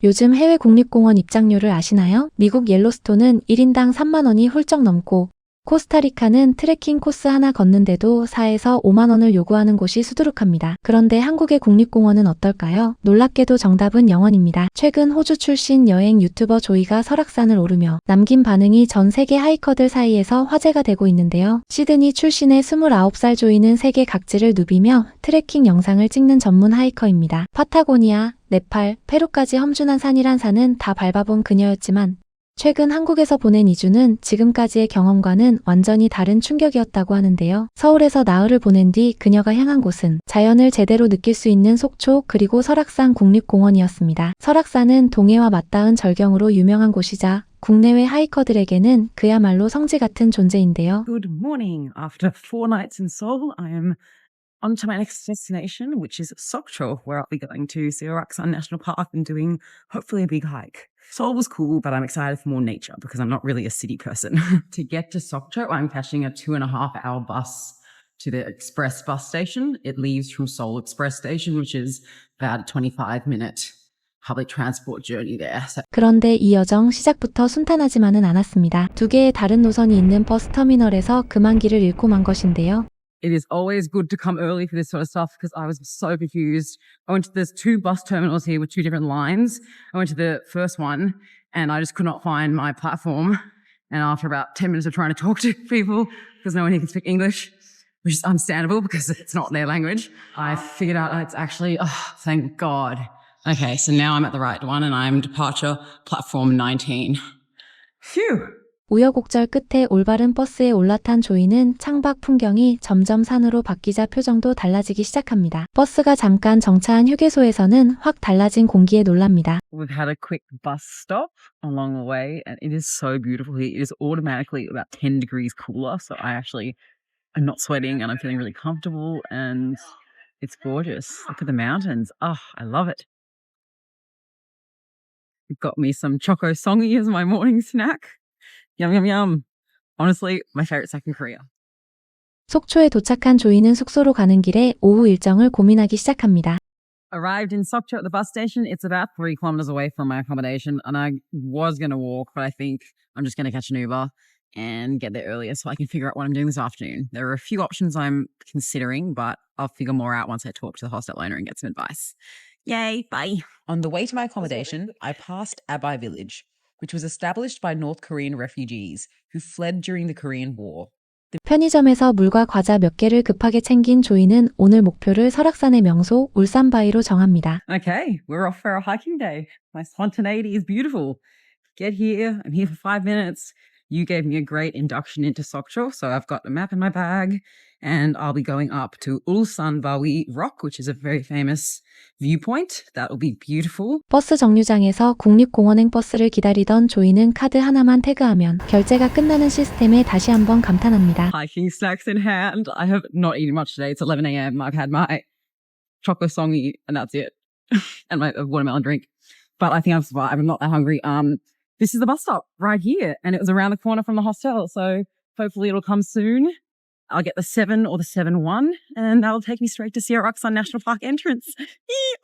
요즘 해외 국립공원 입장료를 아시나요? 미국 옐로스톤은 1인당 3만 원이 훌쩍 넘고 코스타리카는 트레킹 코스 하나 걷는데도 4에서 5만 원을 요구하는 곳이 수두룩합니다. 그런데 한국의 국립공원은 어떨까요? 놀랍게도 정답은 0원입니다. 최근 호주 출신 여행 유튜버 조이가 설악산을 오르며 남긴 반응이 전 세계 하이커들 사이에서 화제가 되고 있는데요. 시드니 출신의 29살 조이는 세계 각지를 누비며 트레킹 영상을 찍는 전문 하이커입니다. 파타고니아, 네팔, 페루까지 험준한 산이란 산은 다 밟아본 그녀였지만 최근 한국에서 보낸 2주는 지금까지의 경험과는 완전히 다른 충격이었다고 하는데요. 서울에서 나흘을 보낸 뒤 그녀가 향한 곳은 자연을 제대로 느낄 수 있는 속초 그리고 설악산 국립공원이었습니다. 설악산은 동해와 맞닿은 절경으로 유명한 곳이자 국내외 하이커들에게는 그야말로 성지 같은 존재인데요. Good morning. After 4 nights in Seoul, I am on to my next destination, which is Sokcho, where I'll be going to Seoraksan National Park and doing hopefully a big hike. Seoul was cool, but I'm excited for more nature because I'm not really a city person. To get to Sokcho, I'm catching a 2.5 hour bus to the express bus station. It leaves from Seoul Express Station, which is about a 25-minute public transport journey there. 그런데 이 여정 시작부터 순탄하지만은 않았습니다. 두 개의 다른 노선이 있는 버스 터미널에서 그만 길을 잃고 만 것인데요. It is always good to come early for this sort of stuff because I was so confused. There's 2 bus terminals here with 2 different lines. I went to the first one and I just could not find my platform. And after about 10 minutes of trying to talk to people, because no one here can speak English, which is understandable because it's not their language, I figured out it's actually, thank God. Okay, so now I'm at the right one and I'm departure platform 19. Phew. 우여곡절 끝에 올바른 버스에 올라탄 조이는 창밖 풍경이 점점 산으로 바뀌자 표정도 달라지기 시작합니다. 버스가 잠깐 정차한 휴게소에서는 확 달라진 공기에 놀랍니다. We've had a quick bus stop along the way and it is so beautiful here. It is automatically about 10 degrees cooler, so I actually am not sweating and I'm feeling really comfortable and it's gorgeous. Look at the mountains. Oh, I love it. You've got me some choco songy as my morning snack. Yum, yum, yum. Honestly, my favorite snack in Korea. 속초에 도착한 조이는 숙소로 가는 길에 오후 일정을 고민하기 시작합니다. Arrived in Sokcho at the bus station. It's about 3 kilometers away from my accommodation and I was going to walk, but I think I'm just going to catch an Uber and get there earlier so I can figure out what I'm doing this afternoon. There are a few options I'm considering, but I'll figure more out once I talk to the hostel owner and get some advice. Yay, bye. On the way to my accommodation, I passed Abai village, which was established by North Korean refugees who fled during the Korean War. 편의점에서 물과 과자 몇 개를 급하게 챙긴 조이는 오늘 목표를 설악산의 명소 울산바위로 정합니다. Okay, we're off for a hiking day. My spontaneity is beautiful. Get here. I'm here for 5 minutes. You gave me a great induction into Sokcho, so I've got the map in my bag and I'll be going up to Ulsanbawi Rock, which is a very famous viewpoint. That will be beautiful. 버스 정류장에서 국립공원행 버스를 기다리던 조이는 카드 하나만 태그하면 결제가 끝나는 시스템에 다시 한번 감탄합니다. Hiking snacks in hand. I have not eaten much today. It's 11 a.m. I've had my chocolate songy and that's it. And my watermelon drink. But I think I've survived. I'm not that hungry. This is the bus stop right here. And it was around the corner from the hostel. So hopefully it'll come soon. I'll get the 7 or the 7-1 and that'll take me straight to Seoraksan National Park entrance.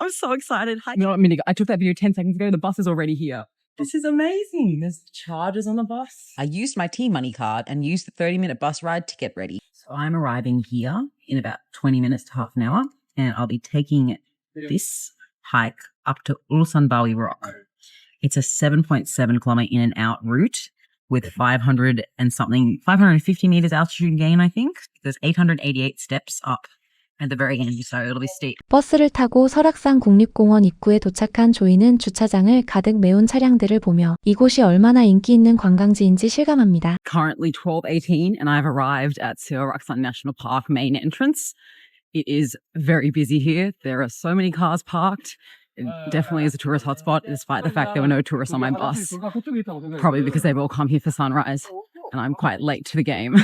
I'm so excited. You know what, Minnie, I took that video 10 seconds ago. The bus is already here. This is amazing. There's charges on the bus. I used my T-Money card and used the 30-minute bus ride to get ready. So I'm arriving here in about 20 minutes to half an hour and I'll be taking this hike up to Ulsanbawi Rock. It's a 7.7 kilometer in and out route with 550 meters altitude gain, I think. There's 888 steps up at the very end, so it'll be steep. 버스를 타고 설악산 국립공원 입구에 도착한 조이는 주차장을 가득 메운 차량들을 보며 이곳이 얼마나 인기 있는 관광지인지 실감합니다. Currently 12:18 and I've arrived at Seoraksan National Park main entrance. It is very busy here. There are so many cars parked. It definitely is a tourist hotspot, despite the fact there were no tourists on my bus. Probably because they've all come here for sunrise. And I'm quite late to the game.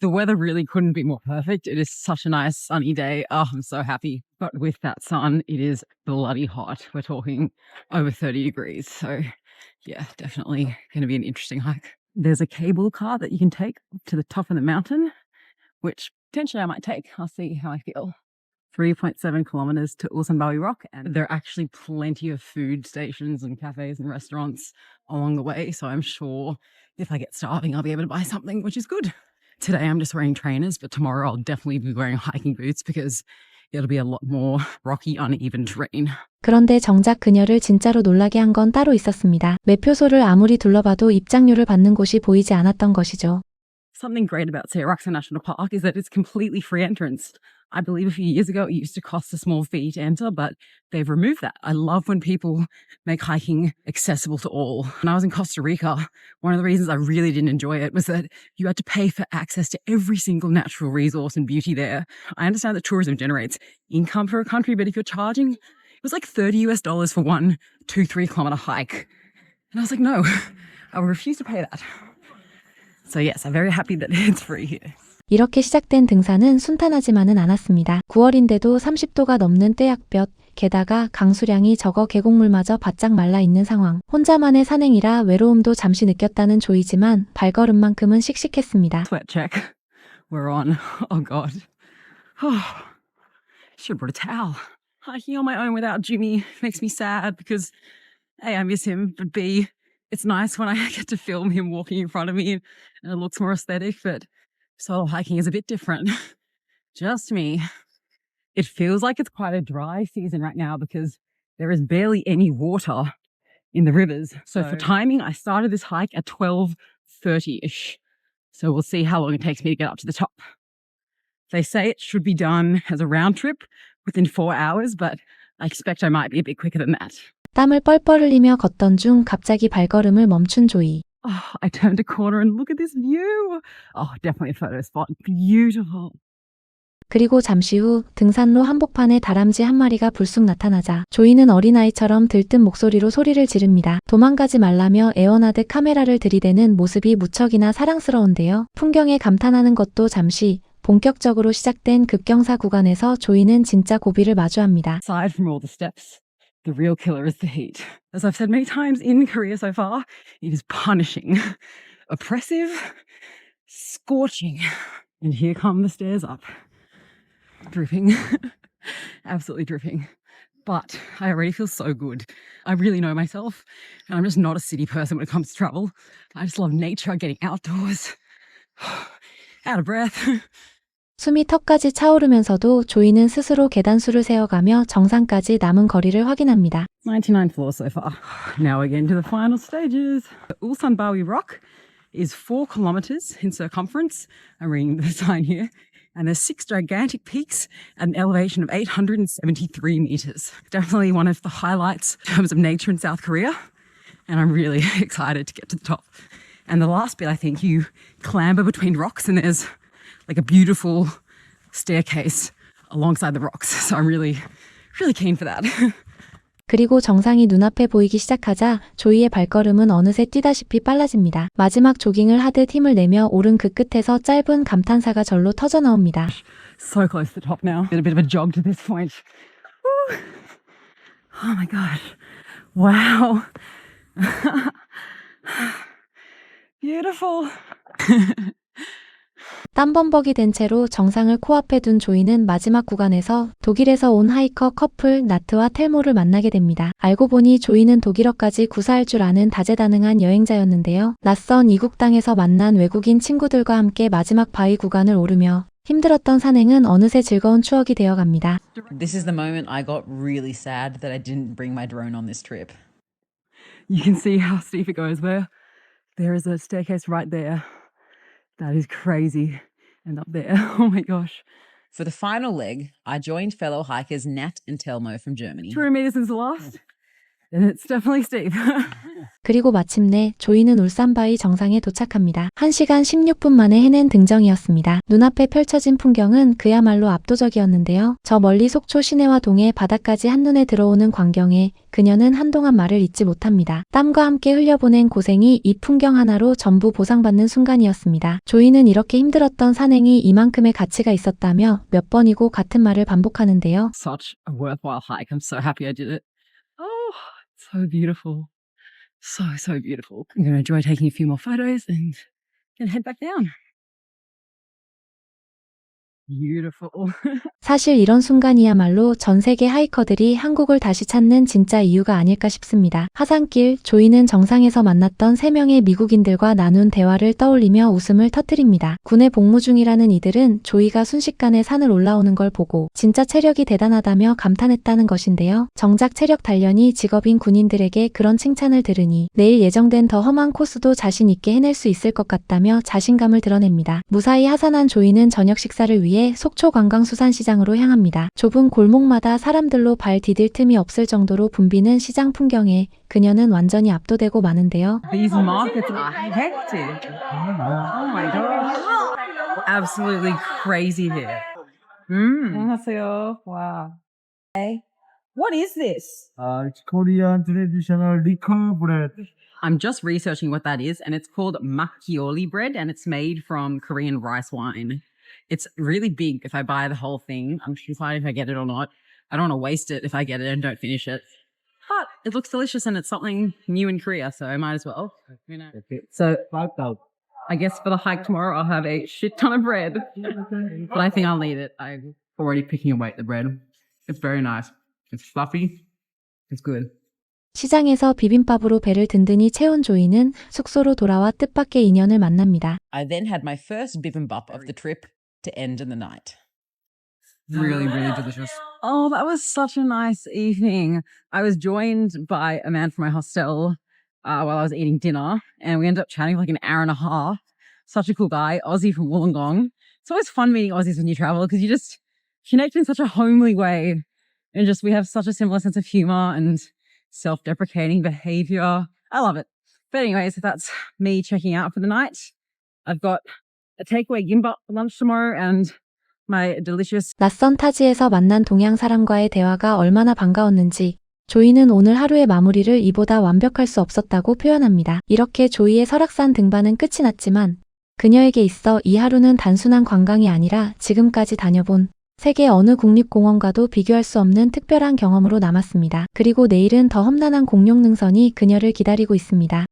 The weather really couldn't be more perfect. It is such a nice sunny day. Oh, I'm so happy. But with that sun, it is bloody hot. We're talking over 30 degrees. So yeah, definitely going to be an interesting hike. There's a cable car that you can take to the top of the mountain, which potentially I might take. I'll see how I feel. 3.7 kilometers to Ulsanbawi Rock, and there are actually plenty of food stations and cafes and restaurants along the way. So I'm sure if I get starving, I'll be able to buy something, which is good. Today I'm just wearing trainers, but tomorrow I'll definitely be wearing hiking boots because it'll be a lot more rocky, uneven terrain. 그런데 정작 그녀를 진짜로 놀라게 한 건 따로 있었습니다. 매표소를 아무리 둘러봐도 입장료를 받는 곳이 보이지 않았던 것이죠. Something great about Seoraksa National Park is that it's completely free entrance. I believe a few years ago it used to cost a small fee to enter, but they've removed that. I love when people make hiking accessible to all. When I was in Costa Rica, one of the reasons I really didn't enjoy it was that you had to pay for access to every single natural resource and beauty there. I understand that tourism generates income for a country, but if you're charging, it was like $30 for one 2-3 kilometer hike. And I was like, no, I will refuse to pay that. So yes, I'm very happy that it's free here. 이렇게 시작된 등산은 순탄하지만은 않았습니다. 9월인데도 30도가 넘는 떼약볕, 게다가 강수량이 적어 계곡물마저 바짝 말라 있는 상황. 혼자만의 산행이라 외로움도 잠시 느꼈다는 조이지만 발걸음만큼은 씩씩했습니다. Sweat check. We're on. Oh God. Oh, should have brought a towel. Hiking on my own without Jimmy makes me sad because A, I miss him, but B, it's nice when I get to film him walking in front of me and it looks more aesthetic, but solo hiking is a bit different. Just me. It feels like it's quite a dry season right now because there is barely any water in the rivers. So for timing, I started this hike at 12:30-ish. So we'll see how long it takes me to get up to the top. They say it should be done as a round trip within 4 hours, but I expect I might be a bit quicker than that. 땀을 뻘뻘 흘리며 걷던 중 갑자기 발걸음을 멈춘 조이. Oh, I turned a corner and look at this view. Oh, definitely a photo spot. Beautiful. 그리고 잠시 후 등산로 한복판에 다람쥐 한 마리가 불쑥 나타나자 조이는 어린아이처럼 들뜬 목소리로 소리를 지릅니다. 도망가지 말라며 애원하듯 카메라를 들이대는 모습이 무척이나 사랑스러운데요. 풍경에 감탄하는 것도 잠시, 본격적으로 시작된 급경사 구간에서 조이는 진짜 고비를 마주합니다. Aside from all the steps, the real killer is the heat. As I've said many times in Korea so far, it is punishing, oppressive, scorching. And here come the stairs up. Dripping. Absolutely dripping. But I already feel so good. I really know myself. And I'm just not a city person when it comes to travel. I just love nature, getting outdoors. Out of breath. 숨이 턱까지 차오르면서도 조이는 스스로 계단수를 세어가며 정상까지 남은 거리를 확인합니다. 99 floors so far. Now we're getting to the final stages. Ulsanbawi Rock is 4 kilometers in circumference. I'm reading the sign here. And there's 6 gigantic peaks at an elevation of 873 meters. Definitely one of the highlights in terms of nature in South Korea. And I'm really excited to get to the top. And the last bit, I think you clamber between rocks and there's like a beautiful staircase alongside the rocks. So I'm really keen for that. 그리고 정상이 눈앞에 보이기 시작하자 조이의 발걸음은 어느새 뛰다시피 빨라집니다. 마지막 조깅을 하듯 힘을 내며 오른 그 끝에서 짧은 감탄사가 절로 터져 나옵니다. So close to the top now. Did a bit of a jog to this point. Woo. Oh my gosh. Wow. Beautiful. 땀범벅이 된 채로 정상을 코앞에 둔 조이는 마지막 구간에서 독일에서 온 하이커 커플 나트와 텔모를 만나게 됩니다. 알고 보니 조이는 독일어까지 구사할 줄 아는 다재다능한 여행자였는데요. 낯선 이국 땅에서 만난 외국인 친구들과 함께 마지막 바위 구간을 오르며 힘들었던 산행은 어느새 즐거운 추억이 되어갑니다. This is the moment I got really sad that I didn't bring my drone on this trip. You can see how steep it goes where there is a staircase right there. That is crazy. And up there, oh my gosh. For the final leg, I joined fellow hikers Nat and Telmo from Germany. 200 meters is the last. And it's definitely steep. 그리고 마침내 조이는 울산바위 정상에 도착합니다. 1시간 16분 만에 해낸 등정이었습니다. 눈앞에 펼쳐진 풍경은 그야말로 압도적이었는데요. 저 멀리 속초 시내와 동해 바다까지 한눈에 들어오는 광경에 그녀는 한동안 말을 잇지 못합니다. 땀과 함께 흘려보낸 고생이 이 풍경 하나로 전부 보상받는 순간이었습니다. 조이는 이렇게 힘들었던 산행이 이만큼의 가치가 있었다며 몇 번이고 같은 말을 반복하는데요. Such a worthwhile hike. I'm so happy I did it. Oh, so beautiful. So beautiful. I'm going to enjoy taking a few more photos and then head back down. beautiful. 사실 이런 순간이야말로 전 세계 하이커들이 한국을 다시 찾는 진짜 이유가 아닐까 싶습니다. 하산길, 조이는 정상에서 만났던 3명의 미국인들과 나눈 대화를 떠올리며 웃음을 터뜨립니다. 군에 복무 중이라는 이들은 조이가 순식간에 산을 올라오는 걸 보고 진짜 체력이 대단하다며 감탄했다는 것인데요. 정작 체력 단련이 직업인 군인들에게 그런 칭찬을 들으니 내일 예정된 더 험한 코스도 자신 있게 해낼 수 있을 것 같다며 자신감을 드러냅니다. 무사히 하산한 조이는 저녁 식사를 위해 속초 관광수산시장으로 향합니다. 좁은 골목마다 사람들로 발 디딜 틈이 없을 정도로 붐비는 시장 풍경에 그녀는 완전히 압도되고 마는데요. These markets are hectic. Oh my gosh. Absolutely crazy here. 안녕하세요. Wow. What is this? It's Korean traditional liquor bread. I'm just researching what that is, and it's called makgeolli bread, and it's made from Korean rice wine. It's really big if I buy the whole thing. I'm deciding if I get it or not. I don't want to waste it if I get it and don't finish it. But it looks delicious and it's something new in Korea, so I might as well. You know. So I guess for the hike tomorrow, I'll have a shit ton of bread. But I think I'll need it. I'm already picking away at the bread. It's very nice. It's fluffy. It's good. 시장에서 비빔밥으로 배를 든든히 채운 조이는 숙소로 돌아와 뜻밖의 인연을 만납니다. I then had my first bibimbap of the trip to end in the night. Really, really delicious. Oh, that was such a nice evening. I was joined by a man from my hostel while I was eating dinner, and we ended up chatting for like an hour and a half. Such a cool guy, Aussie from Wollongong. It's always fun meeting Aussies when you travel because you just connect in such a homely way. And just we have such a similar sense of humor and self-deprecating behavior. I love it. But anyways, that's me checking out for the night. I've got a takeaway gimbap for lunch tomorrow and my delicious 낯선 타지에서 만난 동양 사람과의 대화가 얼마나 반가웠는지 조이는 오늘 하루의 마무리를 이보다 완벽할 수 없었다고 표현합니다. 이렇게 조이의 설악산 등반은 끝이 났지만 그녀에게 있어 이 하루는 단순한 관광이 아니라 지금까지 다녀본 세계 어느 국립공원과도 비교할 수 없는 특별한 경험으로 남았습니다. 그리고 내일은 더 험난한 공룡 능선이 그녀를 기다리고 있습니다.